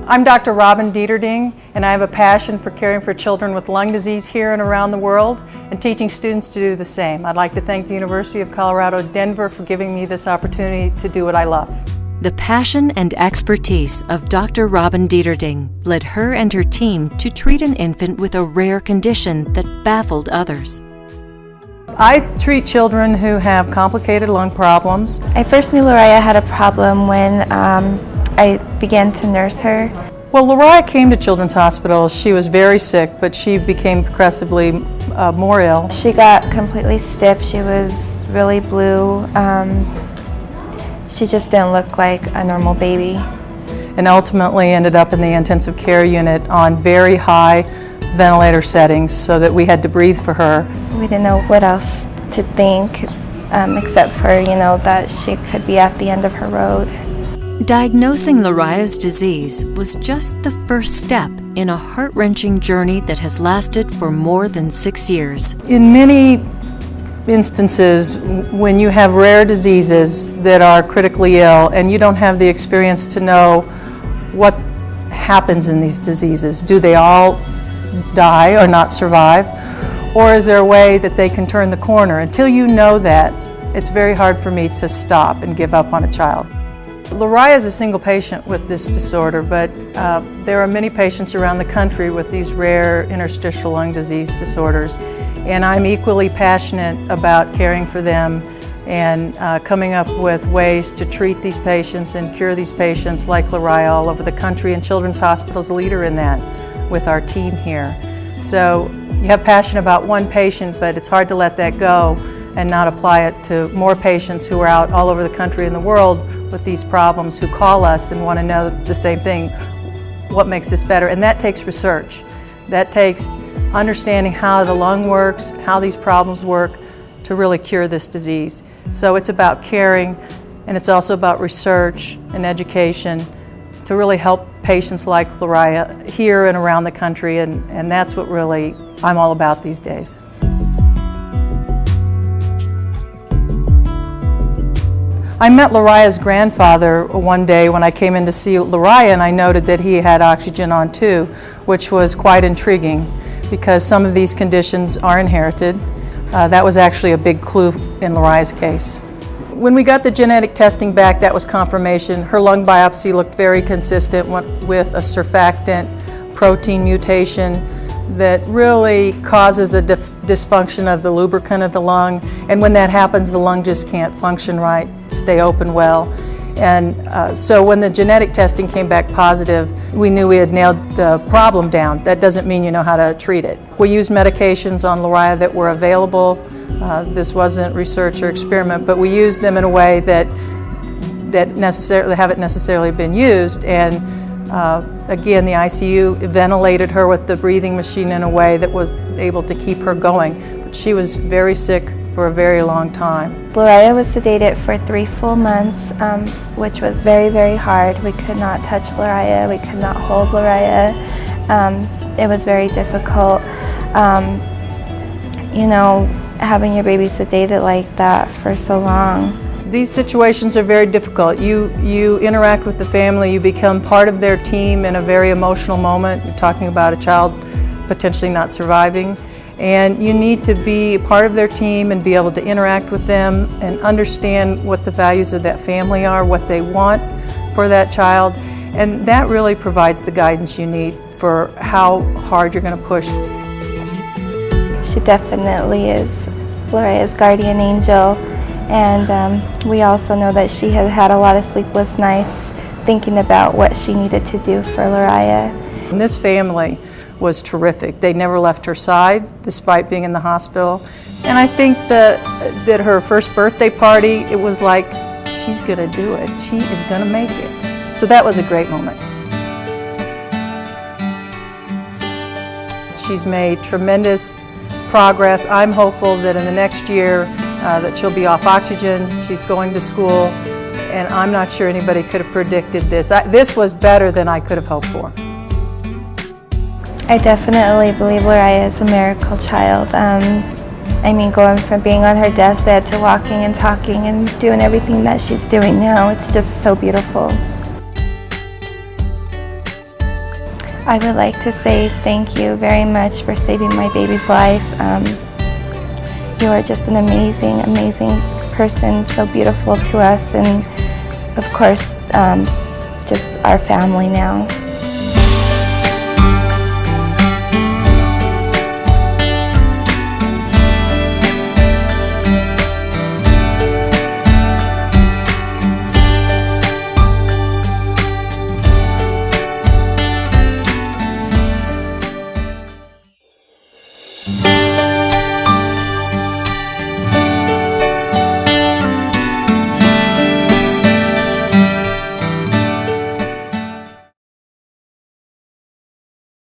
I'm Dr. Robin Deterding, and I have a passion for caring for children with lung disease here and around the world and teaching students to do the same. I'd like to thank the University of Colorado Denver for giving me this opportunity to do what I love. The passion and expertise of Dr. Robin Deterding led her and her team to treat an infant with a rare condition that baffled others. I treat children who have complicated lung problems. I first knew Lariah had a problem when I began to nurse her. Well, Lariah came to Children's Hospital. She was very sick, but she became progressively more ill. She got completely stiff. She was really blue. She just didn't look like a normal baby. And ultimately ended up in the intensive care unit on very high ventilator settings so that we had to breathe for her. We didn't know what else to think except for, that she could be at the end of her road. Diagnosing Lariah's disease was just the first step in a heart-wrenching journey that has lasted for more than 6 years. In many instances, when you have rare diseases that are critically ill and you don't have the experience to know what happens in these diseases, do they all die or not survive? Or is there a way that they can turn the corner? Until you know that, it's very hard for me to stop and give up on a child. Lariah is a single patient with this disorder, but there are many patients around the country with these rare interstitial lung disease disorders, and I'm equally passionate about caring for them and coming up with ways to treat these patients and cure these patients like Lariah all over the country, and Children's Hospital is a leader in that with our team here. So you have passion about one patient, but it's hard to let that go and not apply it to more patients who are out all over the country and the world with these problems who call us and want to know the same thing, what makes this better? And that takes research. That takes understanding how the lung works, how these problems work to really cure this disease. So it's about caring, and it's also about research and education to really help patients like Lariah here and around the country, and that's what really I'm all about these days. I met Lariah's grandfather one day when I came in to see Lariah, and I noted that he had oxygen on too, which was quite intriguing because some of these conditions are inherited. That was actually a big clue in Lariah's case. When we got the genetic testing back, that was confirmation. Her lung biopsy looked very consistent with a surfactant protein mutation that really causes a dysfunction of the lubricant of the lung, and when that happens, the lung just can't function right, stay open well. And so when the genetic testing came back positive, we knew we had nailed the problem down. That doesn't mean you know how to treat it. We used medications on Lariah that were available. This wasn't research or experiment, but we used them in a way that haven't necessarily been used. And again, the ICU ventilated her with the breathing machine in a way that was able to keep her going. But she was very sick for a very long time. Lariah was sedated for 3 full months, which was very, very hard. We could not touch Lariah, we could not hold Lariah. It was very difficult. Having your baby sedated like that for so long. These situations are very difficult. You interact with the family, you become part of their team in a very emotional moment. You're talking about a child potentially not surviving, and you need to be part of their team and be able to interact with them and understand what the values of that family are, what they want for that child, and that really provides the guidance you need for how hard you're going to push. She definitely is Lariah's guardian angel. And we also know that she had had a lot of sleepless nights thinking about what she needed to do for Lariah. And this family was terrific. They never left her side despite being in the hospital. And I think that her first birthday party, it was like, she's gonna do it. She is gonna make it. So that was a great moment. She's made tremendous progress. I'm hopeful that in the next year that she'll be off oxygen, she's going to school, and I'm not sure anybody could have predicted this. This was better than I could have hoped for. I definitely believe Lariah is a miracle child. Going from being on her deathbed to walking and talking and doing everything that she's doing now, it's just so beautiful. I would like to say thank you very much for saving my baby's life. You are just an amazing, amazing person, so beautiful to us, and of course, just our family now.